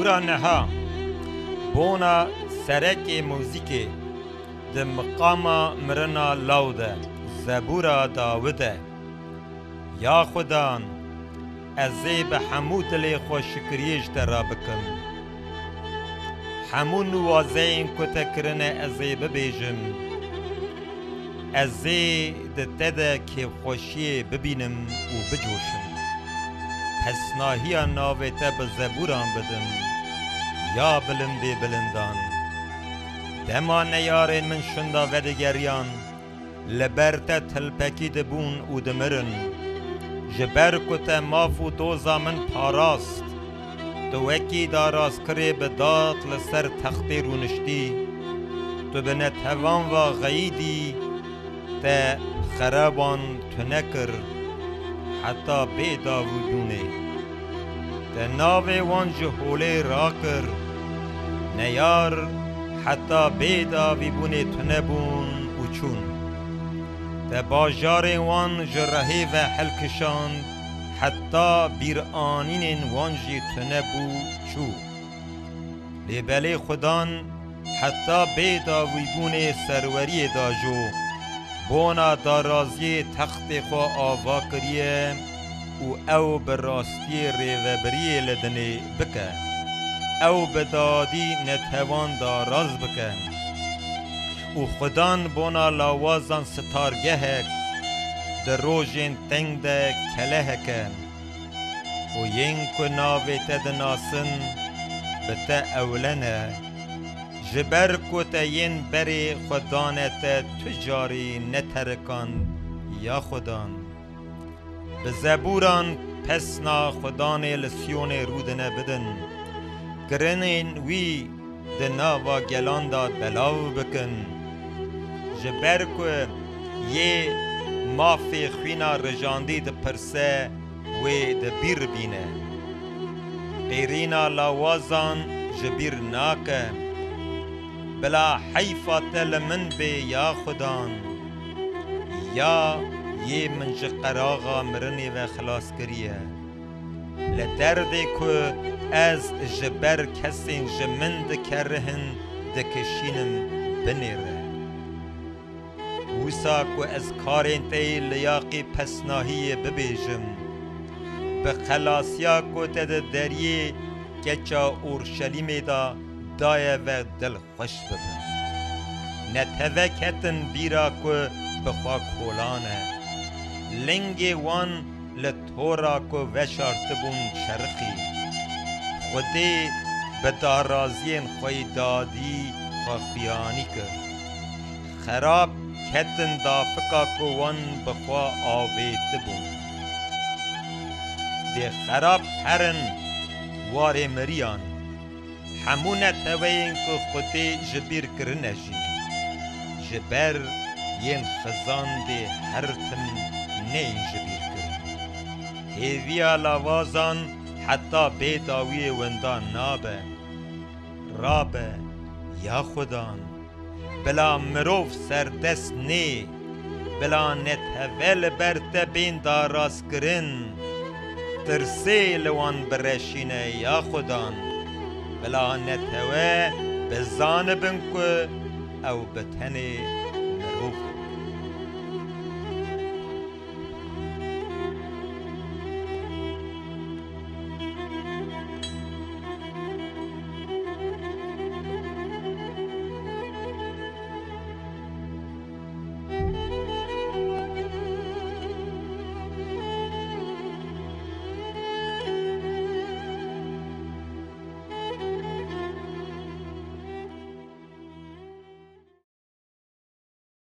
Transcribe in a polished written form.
زبورا نها بونا سرک موزیک ده مقام مرنا لاوده زبورا داوده یا خدان ازی به حمود لی خوش شکریش درا بکم همون نوازین کتا کرنه ازی ببیجم ازی ده تده که خوشی ببینم و بجوشم پس ناهی ناویتا به زبوران بدم یا بلندی بلندان دما نیارین من شندا ودگریان لبرتا تلپکی دبون و دمرن جبر کتا مافو دوزا من پاراست تو وکی داراز کری بداد لسر تختی رونشتی تو بنتوان و غیدی تا خرابان تنکر حتی بیدا وجونه تا ناوی وان جهوله راکر نیار حتی بیدا ویبونه تنبون و چون تا باجار وان جرهی و حلکشان حتی بیرانین وان جی تنبو چو لیبلی خدان حتی بیدا ویبونه سروری داجو بونا دارازی تخت خو آوا کریه او براستی ریوبری لدنی بکه او بدادی نتوان داراز بکه و خدان بونا لاوازان ستارگه در روژین تنگ ده کله که و ین که ناوی تدناسن بتا اولنه جبر کتا ین بری خدانت تجاری نترکان یا خدان به زبوران پسنا خدان لسیون رودنه بدن گرنین وی دناوا گلان دا دلاو بکن جبر که یه مافی خوینا رجاندی ده پرسه و ده بیر بینه غیرینا لاوازان جبیر ناکه بلا حیفا تل من بی یا خدان یا یه منج قراغا مرنی و خلاص کریه لدرده که از جبر کسین جمند کرهن دکشینم بنیره وسا که از کارین تی لیاقی پسناهی ببیجم به خلاصیا که تد دریه کچا اورشلیم دا دایه و دل خوش ببن نتوکتن بیرا که بخوا کولانه لنگ وان لطورا که وشارتبون چرخی خودی به دارازین خوی دادی خفیانی کرد خراب کتن دافکا که وان بخوا آویت بون دی خراب هرن وار مریان همونه توین که خودی جبیر کرنه جی جبر ین خزان دی هرتن نین جبیر کرن هیویا لاوازان حتی بیداوی وندان نابه رابه یا خدان بلا مروف سردست نی بلا نتهول برت بین داراز کرن ترسی لوان برشینه یا خدان بلا نتهوه بزان بنکو او بتنی مروف